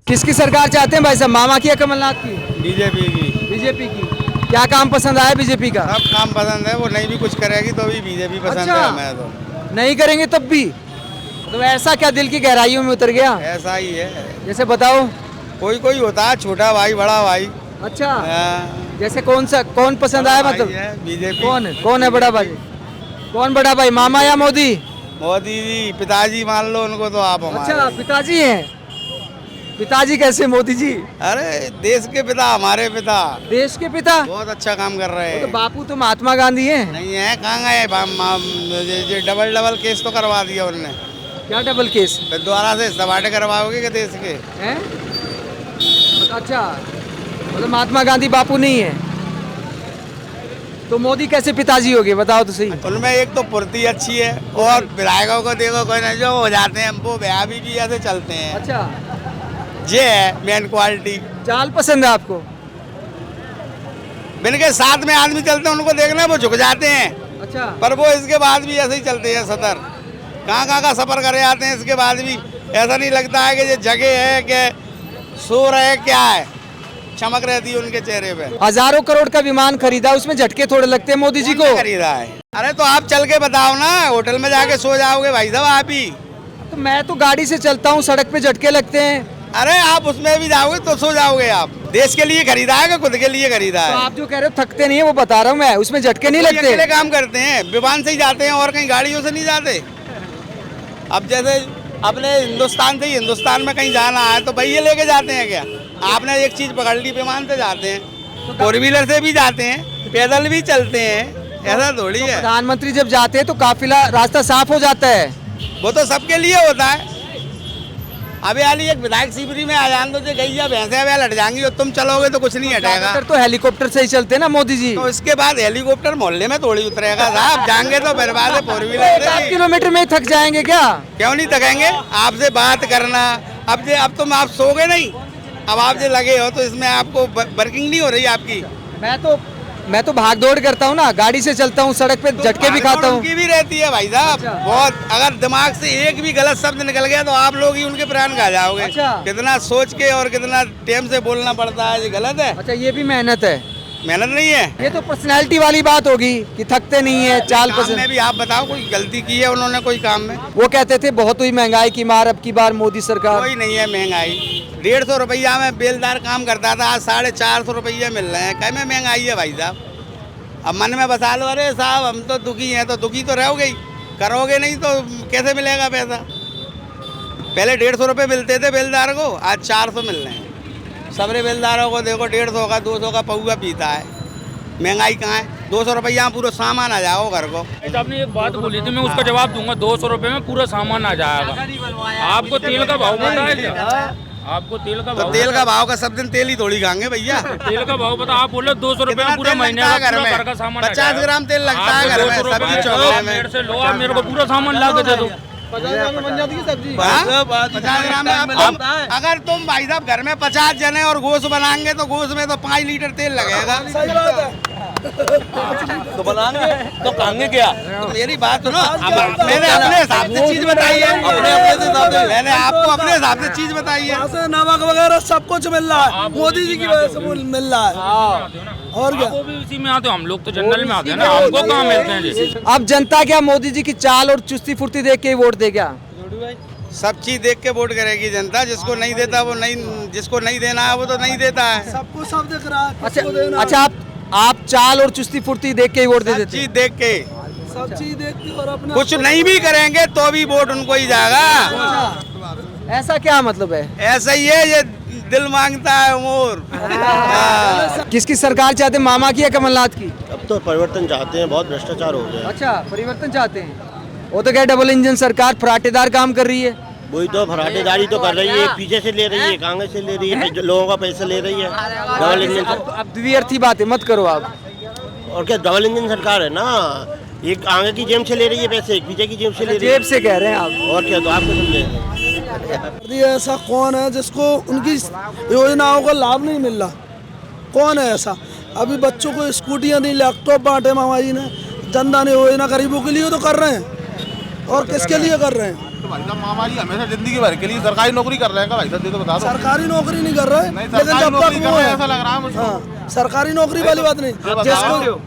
किसकी सरकार चाहते हैं भाई साहब, मामा की या कमलनाथ की? बीजेपी की। बीजेपी की। क्या काम पसंद आया बीजेपी का? सब काम पसंद है, वो नहीं भी कुछ करेगी तो भी बीजेपी पसंद अच्छा। है हमें तो। नहीं करेंगे तब भी? तो ऐसा क्या दिल की गहराइयों में उतर गया? ऐसा ही है, जैसे बताओ। कोई कोई होता है छोटा भाई बड़ा भाई। अच्छा, हाँ, जैसे कौन पसंद आया मतलब? बीजेपी। कौन है बड़ा भाई? कौन बड़ा भाई, मामा या मोदी? मोदी जी पिताजी मान लो उनको तो आप हमारे। अच्छा, पिताजी हैं। पिताजी कैसे मोदी जी? अरे देश के पिता, हमारे पिता। देश के पिता? बहुत अच्छा काम कर रहे वो तो हैं। बापू तो महात्मा गांधी हैं। नहीं है, कहाँ गए? डबल केस तो करवा दिया उन्होंने। क्या डबल केस फिर दोबारा से सवाटे करवाओगे कि देश के? हैं? अच्छा, मतलब महात्मा गांधी बापू नहीं है तो मोदी कैसे पिताजी हो गए, बताओ तो सही। उनमें एक तो फुर्ती अच्छी है और विधायकों को देखो कोई ना जो हो जाते हैं वो भी ऐसे चलते हैं। अच्छा, ये है मेन क्वालिटी। चाल पसंद है आपको? जिनके साथ में आदमी चलते हैं उनको देखना वो झुक जाते हैं, अच्छा, पर वो इसके बाद भी ऐसे ही चलते हैं सतर। कहाँ का सफर करे आते हैं, इसके बाद भी ऐसा नहीं लगता है कि ये जगह है कि सो रहे, क्या है, चमक रहती है उनके चेहरे पे। हजारों करोड़ का विमान खरीदा, उसमें झटके थोड़े लगते हैं मोदी जी को। खरीदा है? अरे तो आप चल के बताओ ना, होटल में जाके सो जाओगे भाई साहब आप ही। तो मैं तो गाड़ी से चलता हूँ, सड़क पे झटके लगते हैं। अरे आप उसमें भी जाओगे तो सो जाओगे आप। देश के लिए खरीदा है कि खुद के लिए खरीदा तो है? आप जो कह रहे हो थकते नहीं है वो बता रहा हूँ मैं, उसमें झटके नहीं लगते? अकेले काम करते हैं, विमान से ही जाते हैं और कहीं गाड़ियों से नहीं जाते। अब जैसे अपने हिंदुस्तान से ही हिंदुस्तान में कहीं जाना है तो भैया लेके जाते हैं क्या? आपने एक चीज पकड़ ली, विमान से जाते हैं, फोर व्हीलर से भी जाते हैं, पैदल भी चलते हैं, ऐसा थोड़ी है। प्रधानमंत्री जब जाते हैं तो काफिला रास्ता साफ हो जाता है। वो तो सबके लिए होता है। अभी वाली एक विधायक शिविरी में आ जान दो, गई भैंसे वे लट जाएंगी और तुम चलोगे तो कुछ नहीं हटेगा। तो हेलीकॉप्टर से ही चलते हैं ना मोदी जी। तो इसके बाद हेलीकॉप्टर मोहल्ले में थोड़ी उतरेगा साहब, जाएंगे तो बर्बाद है फोर व्हीलर से। 7 किलोमीटर में ही थक जाएंगे क्या? क्यों नहीं थकेंगे? आपसे बात करना, अब तुम आप सोगे नहीं, अब आप जो लगे हो तो इसमें आपको वर्किंग नहीं हो रही आपकी। मैं तो भाग दौड़ करता हूँ ना, गाड़ी से चलता हूँ, सड़क पे झटके भी खाता हूँ। उनकी भी रहती है भाई साहब। अच्छा। बहुत, अगर दिमाग से एक भी गलत शब्द निकल गया तो आप लोग ही उनके प्राण खा जाओगे। अच्छा। कितना सोच के और कितना टाइम से बोलना पड़ता है, ये गलत है। अच्छा, ये भी मेहनत है? मेहनत नहीं है ये तो पर्सनैलिटी वाली बात होगी कि थकते नहीं है, चाल काम पसंद। में भी आप बताओ कोई गलती की है उन्होंने कोई काम में? वो कहते थे बहुत हुई महंगाई की मार, अब की बार मोदी सरकार। कोई नहीं है महंगाई। 150 रुपया में बेलदार काम करता था, आज 450 रुपया मिल रहे हैं। कहीं में महंगाई है भाई साहब? अब मन में बसा लो, अरे साहब हम तो दुखी हैं, तो दुखी तो रहोगे ही, करोगे नहीं तो कैसे मिलेगा पैसा? पहले 150 रुपये मिलते थे बेलदार को, आज 400 मिल रहे हैं। सबरे बेलदारों को देखो 150 का 200 का पौवा पीता है। महंगाई कहाँ है? 200 रुपया पूरा सामान आ जाओ घर को। आपने एक बात बोली थी, मैं उसका जवाब दूंगा। 200 रुपये में पूरा सामान आ जाएगा। आपको तेल का भाव पता है क्या? आपको तेल का भाव? तेल का भाव का सब दिन तेल ही थोड़ी खाएंगे भैया। तेल का भाव पता? आप बोले 200 रुपये में पूरे महीने का घर में घर का सामान 50 ग्राम तेल लगता है घर में, सब्जी चौके में। मेरे से लो, आप मेरे को पूरा सामान ला के दे दो। 50 ग्राम में बन जाती है सब्जी। 50 ग्राम में अगर तुम भाई साहब घर में 50 जने और गोश्त बनाएंगे तो गोश्त में तो 5 लीटर तेल लगेगा। सही बात है। तो बनाएंगे तो खाएंगे क्या? तो मेरी बात सुनो, मैंने अपने हिसाब से चीज बताई है। मैंने आपको अपने हिसाब से चीज बताई है। नमक वगैरह सब कुछ मिल रहा है, मोदी जी की वजह से मिल रहा है। और क्या? वो भी उसी में आते हो, हम लोग तो जनरल में आते हैं ना, हमको कहाँ मिलते हैं जी? अब जनता क्या मोदी जी की चाल और चुस्ती फुर्ती देख के ही वोट दे क्या? सब चीज देख के वोट करेगी जनता। जिसको नहीं देता वो नहीं, जिसको नहीं देना है वो तो नहीं देता है। सबको सब दिख रहा है। अच्छा अच्छा, आप चाल और चुस्ती फुर्ती देख के ही वोट दे सब देते चीज देख के, सब चीज देख के और अपना कुछ नहीं भी करेंगे तो भी वोट उनको ही जाएगा। अच्छा, ऐसा क्या मतलब है? ऐसा ही है, ये दिल मांगता है मोर। किसकी सरकार चाहते हैं, मामा की या कमलनाथ की? अब तो परिवर्तन चाहते हैं, बहुत भ्रष्टाचार हो गया। अच्छा, परिवर्तन चाहते हैं। वो तो क्या डबल इंजन सरकार फराटेदार काम कर रही है। वही तो फराटेदारी तो कर रही है, पीछे से ले रही है, कांग्रेस से ले रही है, लोगों का पैसा ले रही है। डबल इंजन अब द्विअर्थी बातें मत करो आप। और क्या, डबल इंजन सरकार है ना, एक आगे की जेब से ले रही है पैसे, एक पीछे की जेब से ले रही है। जेब से कह रहे हैं आप? और क्या, तो आपको समझे? ऐसा कौन है जिसको उनकी योजनाओं का लाभ नहीं मिल रहा? कौन है ऐसा? अभी बच्चों को स्कूटियाँ दी, लैपटॉप बांटे मामा जी ने, जनधन योजना गरीबों के लिए तो कर रहे हैं, और किसके लिए कर रहे हैं? तो भाई साहब महामारी हमेशा जिंदगी भर के लिए सरकारी नौकरी कर रहे हैं क्या भाई साहब, ये तो बता दो। सरकारी नौकरी नहीं कर रहे, नहीं, लेकिन सरकारी जब नौकरी तक कर वो रहे हैं है, ऐसा लग रहा है मुझको। हाँ, सरकारी नौकरी वाली बात नहीं। जिसको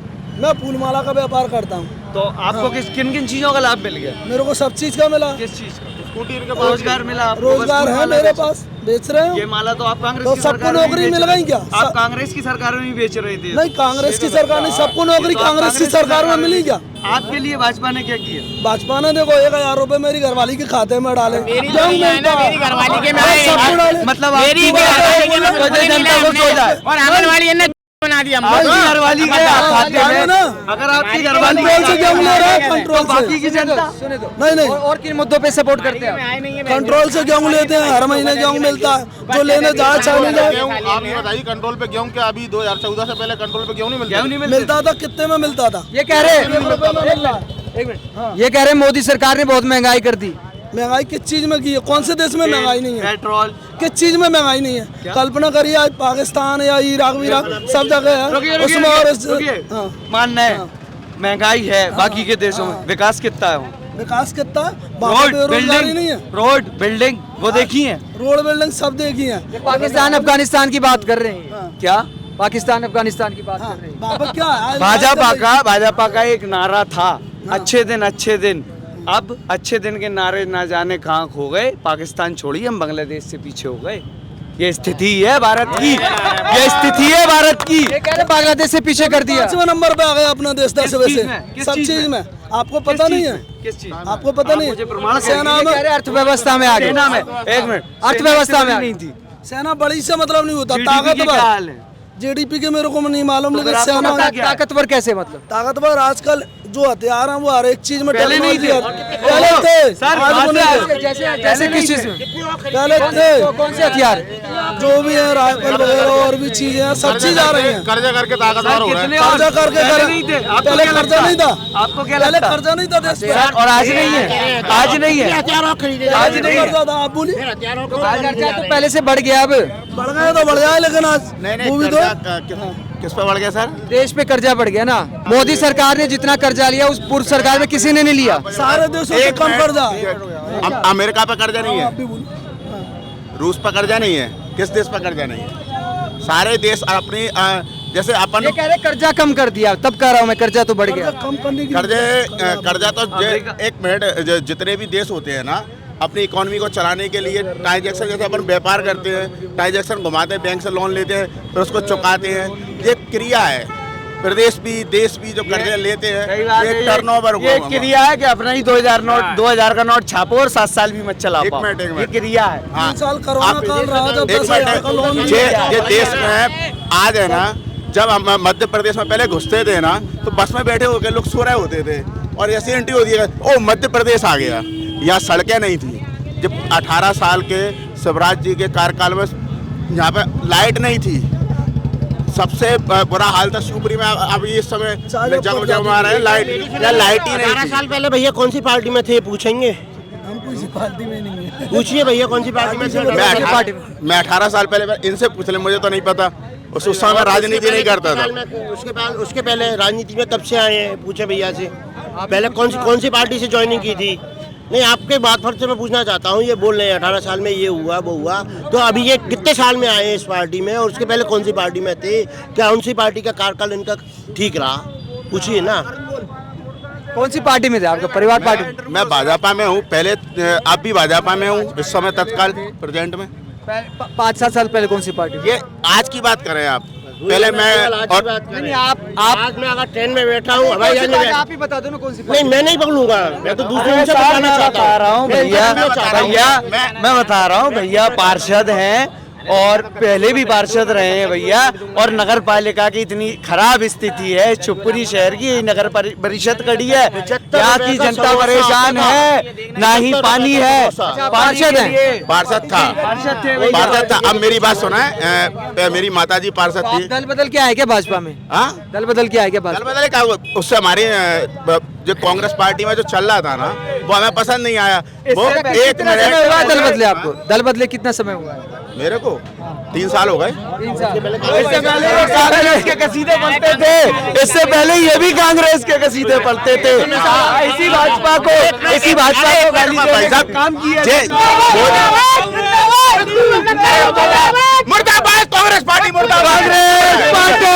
मैं फूलमाला का व्यापार करता हूँ, तो आपको किन किन चीजों का लाभ मिल गया? मेरे को सब चीज का मिला, किस चीज का? स्कूटी इनके पास रोजगार मिला आपको? रोजगार बस है फूलमाला मेरे बेच- पास, बेच रहे ये हैं। माला तो आप कांग्रेस तो की सबको सरकार में नौकरी भी मिल बेच रहे गई क्या? थे। आप कांग्रेस की सरकार में भी बेच रहे थे। नहीं, कांग्रेस की सरकार नहीं, सबको नौकरी तो आप कांग्रेस की सरकार में मिली क्या? आपके लिए भाजपा ने क्या किया? भाजपा ने देखो 1000 रुपए मेरी घरवाली के खाते में डाले, मेरी घरवाली के में आए सबको डाले। मतलब मेरी आपकी घरवाली के वजह जनता को सो जाए। और आंगनवाड़ी ने बना दिया हमको। आपकी घरवाली के खाते डालो में ना। अगर आपकी घरवाली कंट्रोल से गेहूं ले रहे हैं, कंट्रोल तो बाकी से। की जनता सुने दो। नहीं नहीं, और किन मुद्दों पे सपोर्ट करते हैं आप? आए नहीं है कंट्रोल से गेहूं लेते हैं, हर महीने गेहूं मिलता है, जो लेने जाए चाहे नहीं जाए। गेहूं आप ये बताइए कंट्रोल पे गेहूं क्या अभी 2014 से पहले कंट्रोल पे गेहूं नहीं मिलता? गेहूं नहीं मिलते। मिलता था, कितने में मिलता था? ये कह रहे एक मिनट, ये कह रहे मोदी सरकार ने बहुत महंगाई कर दी। महंगाई किस चीज में की है? कौन से देश में महंगाई नहीं है? पेट्रोल किस चीज में महंगाई नहीं है? कल्पना करिए, आज पाकिस्तान या इराक विराक सब जगह है, उसमें और हाँ, मानना है महंगाई है बाकी के देशों में, विकास कितना है वहाँ? विकास कितना है? वहाँ पे रोड बेरोजगारी नहीं है। बिल्डिंग, रोड बिल्डिंग वो देखी है? रोड बिल्डिंग सब देखी है। पाकिस्तान अफगानिस्तान की बात कर रहे हैं क्या? पाकिस्तान अफगानिस्तान की बात कर रहे हैं। बाबा क्या है? भाजपा का एक नारा था, अच्छे दिन। अब अच्छे दिन के नारे ना जाने कहाँ खो गए। पाकिस्तान छोड़िए, हम बांग्लादेश से पीछे हो गए। ये स्थिति है भारत की, ये स्थिति है भारत की। ये कह रहे बांग्लादेश से पीछे कर दिया। 5वें नंबर पे आ गया अपना देश 10 किस में चीज से, में? किस सब चीज चीज में? में। आपको पता नहीं है? किस चीज? आपको पता नहीं? मुझे प्रमाण सेना ये में, कह रहे अर्थव्यवस्था में आगे। सेना में एक मिनट, अर्थव्यवस्था में नहीं थी। सेना बड़ी से मतलब नहीं होता, GDP की क्या ताकतवर। हाल है? जीडीपी के मेरे को नहीं मालूम, तो लेकिन फिर आपको सेना पता क्या? ताकतवर कैसे मतलब? ताकतवर आजकल जो हथियार हैं वो हर एक चीज में पहले नहीं टेक्नोलॉजी थे। है। पहले थे, सर, आज वो नहीं आज- थे। जैसे किस चीज में? पहले थे, कौन से हथियार? जो भी है राइफल वगैरह और भी चीजें हैं, सब चीज आ रही हैं। कर्जा करके ताकतवर हो रहे हैं। कर्जा करके पहले नहीं थे। आपको पहले क्या कर्जा लगता? नहीं था। आपको क्या पहले लगता? कर्जा नहीं था देश पे। सर, और आज नहीं है, आज नहीं है, आज नहीं है। कर्जा था, आप बोलिए। आज खर्चा तो पहले से बढ़ गया। अब बढ़ गए तो बढ़ जाए, लेकिन आज वो भी तो किस पे बढ़ गया सर? देश पे कर्जा बढ़ गया ना। मोदी सरकार ने जितना कर्जा लिया उस पूर्व सरकार में किसी ने नहीं लिया। सारे देशों से कम कर्जा। अमेरिका पे कर्जा नहीं आप है, भी बोलिए। रूस पे कर्जा नहीं है, किस देश पे कर्जा नहीं है? सारे देश अपनी जैसे अपन ये कह रहे कर्जा कम कर दिया, तब कह रहा हूँ मैं कर्जा तो बढ़ गया। कर्जा कम करने की कर्जा तो एक मिनट, जितने भी देश होते हैं ना अपनी इकोनॉमी को चलाने के लिए ट्रांजैक्शन, जैसे अपन व्यापार करते हैं, ट्रांजैक्शन घुमाते हैं, बैंक से लोन लेते हैं, फिर उसको चुकाते हैं, ये क्रिया है। प्रदेश भी देश भी जो कर्जे लेते हैं ये टर्नओवर ये क्रिया है कि अपना ही 2000 का नोट छापो और 7 साल भी मत चला एक पाओ। मिनट, एक ये मिनट। क्रिया है। हाँ, 3 साल कोरोना आप- काल रहा जब एक 10,000 का लोन मिनट, ये देश में आज है ना, जब हम मध्य प्रदेश में पहले घुसते थे ना तो बस में बैठे होकर लोग सो रहे होते थे और ऐसी एंट्री होती है, ओ मध्य प्रदेश आ गया। यहाँ सड़कें नहीं थी। जब 18 साल के शिवराज जी के कार्यकाल में यहाँ पे लाइट नहीं थी, सबसे बुरा हाल था शिवपुरी में। अभी इस समय जब आ रहे हैं लाइट ही नहीं 18 थी। साल पहले भैया कौन सी पार्टी में थे, पूछेंगे? हम किसी पार्टी में नहीं है। पूछिए भैया कौन सी पार्टी में थे? मैं 18 साल पहले इनसे पूछ ले, मुझे तो नहीं पता। उस समय राजनीति नहीं करता था। उसके पहले राजनीति में कब से आए हैं, पूछे भैया से। पहले कौन सी पार्टी से ज्वाइनिंग की थी? नहीं, आपके बात पर से मैं पूछना चाहता हूँ। ये बोल रहे हैं 18 साल में ये हुआ वो हुआ, तो अभी ये कितने साल में आए हैं इस पार्टी में, और उसके पहले कौन सी पार्टी में थे? क्या उनसी पार्टी का कार्यकाल इनका ठीक रहा? पूछिए ना। कौन सी पार्टी में थे? आपका परिवार पार्टी में? मैं भाजपा में हूँ, पहले अब भी भाजपा में हूँ, इस समय तत्काल प्रेजेंट में। 5-7 साल पहले कौन सी पार्टी? ये आज की बात कर रहे हैं आप, पहले मैं और नहीं, आप मैं अगर ट्रेन में बैठा हूँ, हवाई जहाज में आप ही बता दो ना कौन सी नहीं, मैं नहीं पकड़ूंगा, मैं तो दूसरे से बताना चाहता रहा हूँ भैया, मैं बता रहा हूँ भैया, पार्षद हैं और पहले भी पार्षद रहे हैं भैया, और नगर पालिका की इतनी खराब स्थिति है शिवपुरी शहर की, नगर परिषद खड़ी है, यहाँ की जनता परेशान है, ना ही पानी है। पार्षद है, पार्षद था। अब मेरी बात सुना है, मेरी माताजी पार्षद थी। दल बदल के आए क्या भाजपा में? हाँ, दल बदल के आए क्या दल भाजपा? बदले क्या, उससे हमारी जो कांग्रेस पार्टी में जो चल रहा था ना वो हमें पसंद नहीं आया। वो एक कितना समय हुआ दल मिनट बदले आपको? दल बदले कितना समय हुआ है? मेरे को 3 साल हो गए। 3 साल। इससे पहले ये कांग्रेस के कसीदे पढ़ते थे, इससे पहले ये भी कांग्रेस के कसीदे पढ़ते थे। इसी भाजपा को गाली देने का काम किया। मुर्दाबाद कांग्रेस पार्टी, मुर्दाबाद कांग्रेस पार्टी।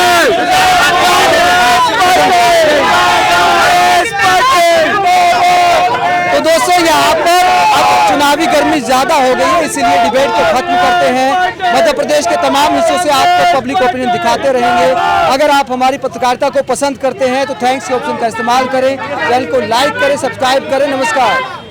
तो दोस्तों यहाँ पर अब चुनावी गर्मी ज्यादा हो गई है, इसीलिए डिबेट को खत्म करते हैं। मध्य प्रदेश के तमाम हिस्सों से आपको पब्लिक ओपिनियन दिखाते रहेंगे। अगर आप हमारी पत्रकारिता को पसंद करते हैं तो थैंक्स के ऑप्शन का इस्तेमाल करें, चैनल को लाइक करें, सब्सक्राइब करें। नमस्कार।